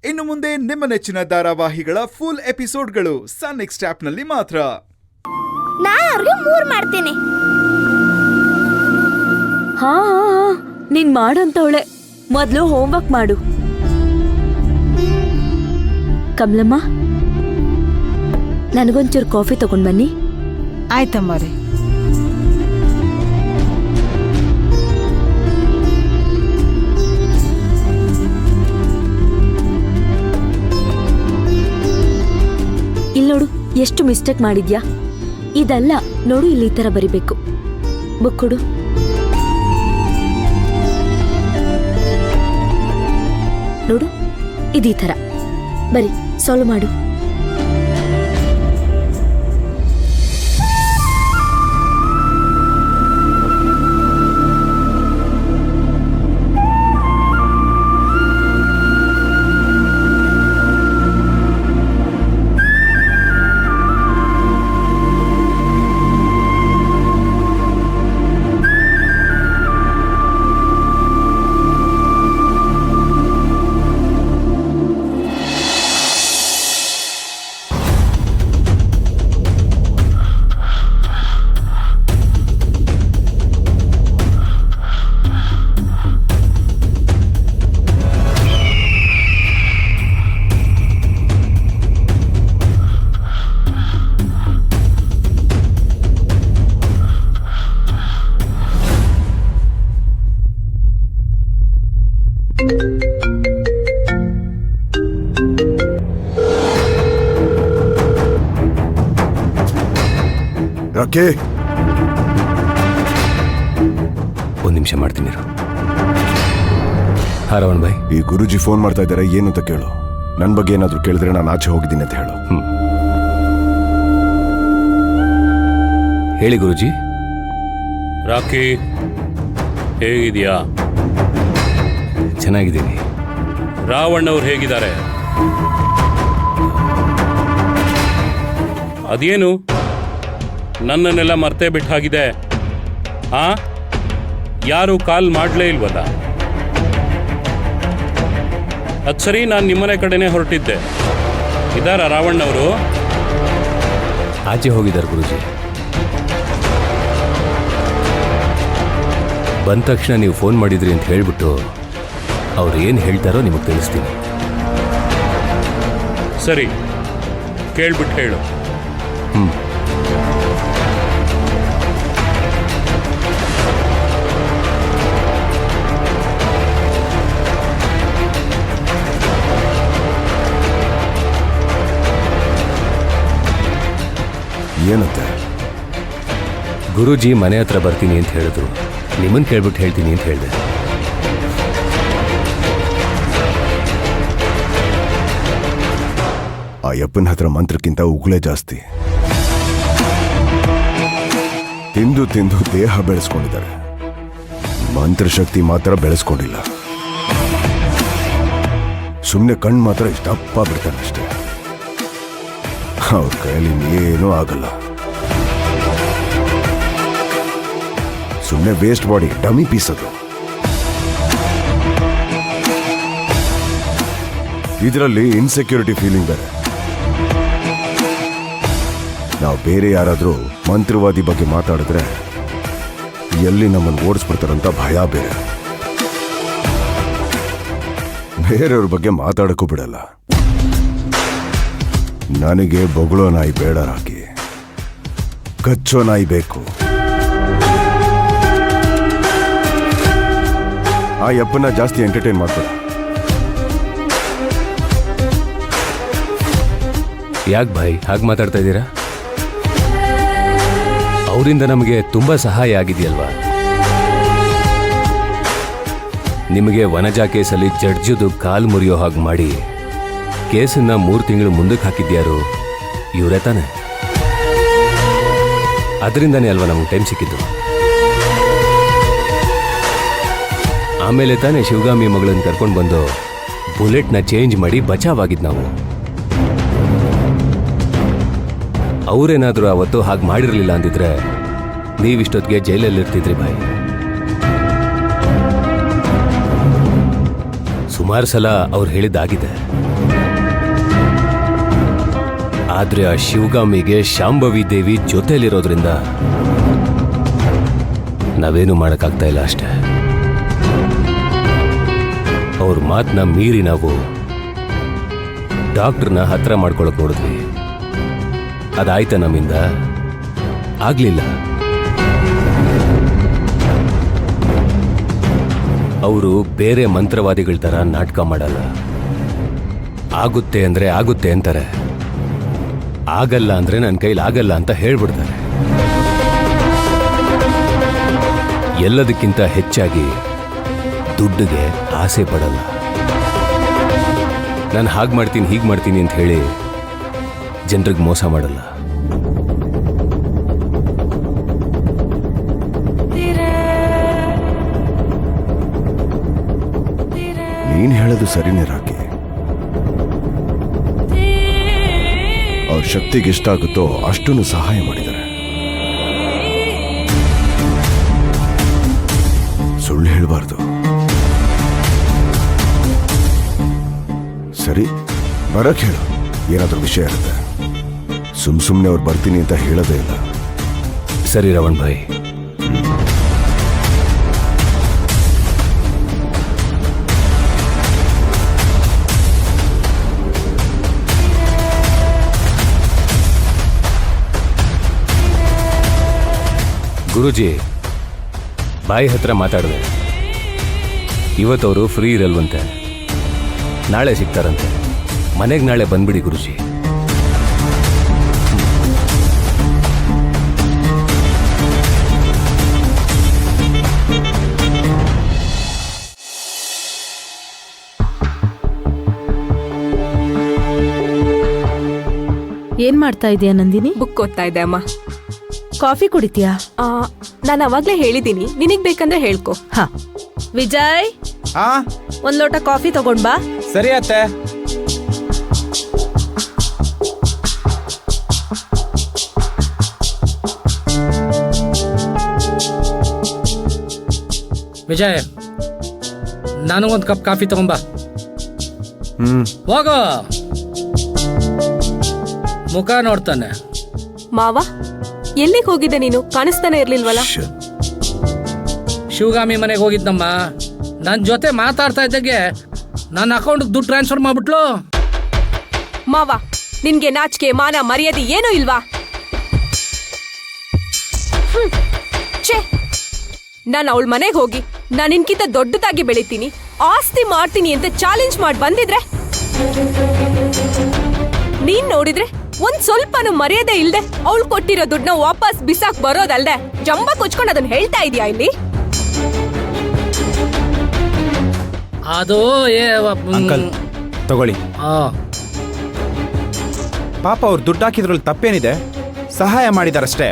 ಇನ್ನು ಮುಂದೆ ನಿಮ್ಮ ನೆಚ್ಚಿನ ಧಾರಾವಾಹಿಗಳ ಫುಲ್ ಎಪಿಸೋಡ್ಗಳು ಸನ್ ನೆಕ್ಸ್ಟ್ ಆಪ್ನಲ್ಲಿ ಮಾತ್ರ. ನಾನು ಅವ್ರಿಗೆ 3 ಮಾಡ್ತೀನಿ. ಹಾ ನೀನ್ ಮಾಡಂತವಳೆ. ಮೊದ್ಲು ಹೋಮ್ವರ್ಕ್ ಮಾಡು. ಕಮಲಮ್ಮ, ನನಗೊಂಚೂರು ಕಾಫಿ ತಗೊಂಡ್ ಬನ್ನಿ. ಆಯ್ತಮ್ಮರೇ. ಇಲ್ಲಿ ನೋಡು, ಎಷ್ಟು ಮಿಸ್ಟೇಕ್ ಮಾಡಿದ್ಯಾ. ಇದಲ್ಲ ನೋಡು, ಇಲ್ಲಿ ಈ ತರ ಬರಿಬೇಕು. ಬುಕ್ ಕೊಡು. ನೋಡು, ಇದೀ ತರ ಬರಿ, ಸಾಲ್ವ್ ಮಾಡು. ರಾಕಿ, ಒಂದು ನಿಮಿಷ ಮಾಡ್ತೀನಿ. ರಾವಣ್ ಭಾಯ್, ಈ ಗುರುಜಿ ಫೋನ್ ಮಾಡ್ತಾ ಇದ್ದಾರೆ, ಏನು ಅಂತ ಕೇಳು. ನನ್ನ ಬಗ್ಗೆ ಏನಾದರೂ ಕೇಳಿದ್ರೆ ನಾನು ಆಚೆ ಹೋಗಿದ್ದೀನಿ ಅಂತ ಹೇಳು. ಹೇಳಿ ಗುರುಜಿ. ರಾಕಿ, ಹೇಗಿದೆಯಾ? ಚೆನ್ನಾಗಿದ್ದೀನಿ. ರಾವಣ್ ಅವ್ರು ಹೇಗಿದ್ದಾರೆ? ಅದೇನು ನನ್ನನ್ನೆಲ್ಲ ಮರ್ತೇ ಬಿಟ್ಟಾಗಿದೆ. ಯಾರು ಕಾಲ್ ಮಾಡಲೇ ಇಲ್ವಲ್ಲ? ಅದು ಸರಿ, ನಾನು ನಿಮ್ಮನೆ ಕಡೆನೇ ಹೊರಟಿದ್ದೆ. ಇದಾರ ರಾವಣ್ ಅವರು? ಆಚೆ ಹೋಗಿದ್ದಾರೆ ಗುರುಜಿ. ಬಂದ ತಕ್ಷಣ ನೀವು ಫೋನ್ ಮಾಡಿದ್ರಿ ಅಂತ ಹೇಳ್ಬಿಟ್ಟು ಅವ್ರು ಏನು ಹೇಳ್ತಾರೋ ನಿಮಗೆ ತಿಳಿಸ್ತೀನಿ. ಸರಿ, ಕೇಳ್ಬಿಟ್ಟು ಹೇಳು. ಏನಂತೆ? ಗುರುಜಿ ಮನೆ ಹತ್ರ ಬರ್ತೀನಿ ಅಂತ ಹೇಳಿದ್ರು. ನಿಮ್ಮನ್ನು ಕೇಳ್ಬಿಟ್ಟು ಹೇಳ್ತೀನಿ ಅಂತ ಹೇಳಿದೆ. ಆ ಯಪ್ಪನ ಹತ್ರ ಮಂತ್ರಕ್ಕಿಂತ ಉಗುಳೇ ಜಾಸ್ತಿ. ತಿಂದು ತಿಂದು ದೇಹ ಬೆಳೆಸ್ಕೊಂಡಿದ್ದಾರೆ, ಮಂತ್ರಶಕ್ತಿ ಮಾತ್ರ ಬೆಳೆಸ್ಕೊಂಡಿಲ್ಲ. ಸುಮ್ಮನೆ ಕಣ್ಣು ಮಾತ್ರ ಇಷ್ಟಪ್ಪ ಬಿಡ್ತಾನಷ್ಟೇ. ಅವ್ರ ಕೈಯಲ್ಲಿ ಏನೂ ಆಗಲ್ಲ. ಸುಮ್ಮನೆ ವೇಸ್ಟ್ ಬಾಡಿ, ಡಮಿ ಪೀಸ್ ಅದು. ಇದರಲ್ಲಿ ಇನ್ಸೆಕ್ಯೂರಿಟಿ ಫೀಲಿಂಗ್ ಬೇರೆ. ನಾವು ಬೇರೆ ಯಾರಾದರೂ ಮಂತ್ರವಾದಿ ಬಗ್ಗೆ ಮಾತಾಡಿದ್ರೆ ಎಲ್ಲಿ ನಮ್ಮನ್ನು ಓಡಿಸ್ಬಿಡ್ತಾರಂತ ಭಯ ಬೇರೆ. ಬೇರೆಯವ್ರ ಬಗ್ಗೆ ಮಾತಾಡಕ್ಕೂ ಬಿಡಲ್ಲ. ನನಗೆ ಬೊಗಳೋ ನಾಯಿ ಬೇಡ ರಾಕಿ, ಕಚ್ಚೋ ನಾಯಿ ಬೇಕು. ಆ ಯಪ್ಪನ್ನ ಜಾಸ್ತಿ ಎಂಟರ್ಟೈನ್ ಮಾಡ್ಬೇಡ. ಯಾಕೆ ಭಾಯ್ ಹಾಗೆ ಮಾತಾಡ್ತಾ ಇದ್ದೀರಾ? ಅವರಿಂದ ನಮಗೆ ತುಂಬಾ ಸಹಾಯ ಆಗಿದೆಯಲ್ವಾ? ನಿಮಗೆ ವನಜಾ ಕೇಸಲ್ಲಿ ಜಡ್ಜದು ಕಾಲು ಮುರಿಯೋ ಹಾಗೆ ಮಾಡಿ ಕೇಸನ್ನ 3 ತಿಂಗಳು ಮುಂದಕ್ಕೆ ಹಾಕಿದ್ಯಾರು ಇವರೇ ತಾನೆ? ಅದರಿಂದನೇ ಅಲ್ವಾ ನಮ್ಗೆ ಟೈಮ್ ಸಿಕ್ಕಿದ್ದು. ಆಮೇಲೆ ತಾನೇ ಶಿವಗಾಮಿ ಮಗಳನ್ನು ಕರ್ಕೊಂಡು ಬಂದು ಬುಲೆಟ್ನ ಚೇಂಜ್ ಮಾಡಿ ಬಚಾವಾಗಿದ್ದು ನಾವು. ಅವರೇನಾದರೂ ಅವತ್ತು ಹಾಗೆ ಮಾಡಿರಲಿಲ್ಲ ಅಂದಿದ್ರೆ ನೀವಿಷ್ಟೊತ್ತಿಗೆ ಜೈಲಲ್ಲಿರ್ತಿದ್ರಿ ಬಾಯ್. ಸುಮಾರು ಸಲ ಅವ್ರು ಹೇಳಿದ್ದಾಗಿದೆ. ಆದ್ರೆ ಆ ಶಿವಗಾಮಿಗೆ ಶಾಂಭವಿ ದೇವಿ ಜೊತೆಲಿರೋದ್ರಿಂದ ನಾವೇನು ಮಾಡೋಕ್ಕಾಗ್ತಾ ಇಲ್ಲ ಅಷ್ಟೆ. ಅವ್ರ ಮಾತನ್ನ ಮೀರಿ ನಾವು ಡಾಕ್ಟ್ರನ್ನ ಹತ್ರ ಮಾಡ್ಕೊಳಕ್ ನೋಡಿದ್ವಿ. ಅದಾಯ್ತ ನಮ್ಮಿಂದ? ಆಗ್ಲಿಲ್ಲ. ಅವರು ಬೇರೆ ಮಂತ್ರವಾದಿಗಳ ಥರ ನಾಟಕ ಮಾಡಲ್ಲ. ಆಗುತ್ತೆ ಅಂದ್ರೆ ಆಗುತ್ತೆ ಅಂತಾರೆ, ಆಗಲ್ಲ ಅಂದ್ರೆ ನನ್ನ ಕೈಲಿ ಆಗಲ್ಲ ಅಂತ ಹೇಳ್ಬಿಡ್ತಾರೆ. ಎಲ್ಲದಕ್ಕಿಂತ ಹೆಚ್ಚಾಗಿ ದುಡ್ಡಿಗೆ ಆಸೆ ಪಡಲ್ಲ. ನಾನು ಹಾಗೆ ಮಾಡ್ತೀನಿ ಹೀಗೆ ಮಾಡ್ತೀನಿ ಅಂತ ಹೇಳಿ ಜನರಿಗೆ ಮೋಸ ಮಾಡಲ್ಲ. ನೀನ್ ಹೇಳೋದು ಸರಿನೇ ರಾಕಿ. ಅವ್ರ ಶಕ್ತಿಗೆ ಎಷ್ಟಾಗುತ್ತೋ ಅಷ್ಟನ್ನು ಸಹಾಯ ಮಾಡಿದ್ದಾರೆ. ಸುಳ್ಳು ಹೇಳಬಾರ್ದು. ಸರಿ, ಬರಕ್ ಹೇಳು. ಏನಾದ್ರೂ ವಿಷಯ ಇರುತ್ತೆ. ಸುಮ್ನೆ ಅವ್ರು ಬರ್ತೀನಿ ಅಂತ ಹೇಳೋದೇ ಇಲ್ಲ. ಸರಿ ರವಣ್ ಭಾಯ್. ಗುರುಜಿ ಬಾಯಿ ಹತ್ರ ಮಾತಾಡಿದೆ. ಇವತ್ತವರು ಫ್ರೀ ಇರಲ್ವಂತೆ, ನಾಳೆ ಸಿಗ್ತಾರಂತೆ. ಮನೆಗೆ ನಾಳೆ ಬಂದ್ಬಿಡಿ ಗುರುಜಿ. ಏನ್ ಮಾಡ್ತಾ ಇದೀಯ ನಂದಿನಿ? ಬುಕ್ ಓದ್ತಾ ಇದ್ದೆ ಅಮ್ಮ. ಕಾಫಿ ಕುಡಿತೀಯಾ? ನಾನು ಅವಾಗ್ಲೇ ಹೇಳಿದ್ದೀನಿ, ನಿನಗ್ ಬೇಕಂದ್ರೆ ಹೇಳ್ಕೊ. ಹಾ. ವಿಜಯ್, ಹಾ ಒಂದ್ ಲೋಟ ಕಾಫಿ ತಗೊಂಡ್ ಬಾ. ಸರಿ ಅತ್ತೆ. ವಿಜಯ್, ನನಗೊಂದು ಕಪ್ ಕಾಫಿ ತಗೊಂಬಾ. ಹೋಗೋ. ಮುಖ ನೋಡ್ತಾನೆ. ಮಾವ, ಎಲ್ಲಿಗೆ ಹೋಗಿದ್ದೆ ನೀನು? ಕಾಣಿಸ್ತಾನೆ ಇರ್ಲಿಲ್ವಲ್ಲ. ಶಿವಗಾಮಿ ಮನೆಗೆ ಹೋಗಿದ್ನಮ್ಮ. ನನ್ನ ಜೊತೆ ಮಾತಾಡ್ತಾ ಇದ್ದಾಗೆ ನನ್ನ ಅಕೌಂಟ್ಗೆ ದುಡ್ಡು ಟ್ರಾನ್ಸ್ಫರ್ ಮಾಡ್ಬಿಟ್ಲು. ಮಾವ, ನಿನ್ಗೆ ನಾಚಿಕೆ ಮಾನ ಮರ್ಯಾದೆ ಏನೂ ಇಲ್ವಾ? ಛೇ, ನಾನು ಅವಳ ಮನೆಗೆ ಹೋಗಿ ನಾನು ನಿನ್ಕಿಂತ ದೊಡ್ಡದಾಗಿ ಬೆಳಿತೀನಿ, ಆಸ್ತಿ ಮಾಡ್ತೀನಿ ಅಂತ ಚಾಲೆಂಜ್ ಮಾಡಿ ಬಂದಿದ್ರೆ ನೀನ್ ನೋಡಿದ್ರೆ ಒಂದ್ ಸ್ವಲ್ಪನೂ ಮರ್ಯಾದೆ ಇಲ್ದೆ ಅವಳು ಕೊಟ್ಟಿರೋ ದುಡ್ಡನ್ನ ವಾಪಸ್ ಬಿಸಾಕ್ ಬರೋದಲ್ದೆ ಜಂಬ ಕೊಚ್ಕೊಂಡು ಅದನ್ನ ಹೇಳ್ತಾ ಇದೀಯಾ ಇಲ್ಲಿ? ಅದು ಅಂಕಲ್ ತಗೊಳ್ಳಿ. ಪಾಪ ಅವ್ರು ದುಡ್ಡು ಹಾಕಿದ್ರಲ್ಲಿ ತಪ್ಪೇನಿದೆ? ಸಹಾಯ ಮಾಡಿದಾರಷ್ಟೇ.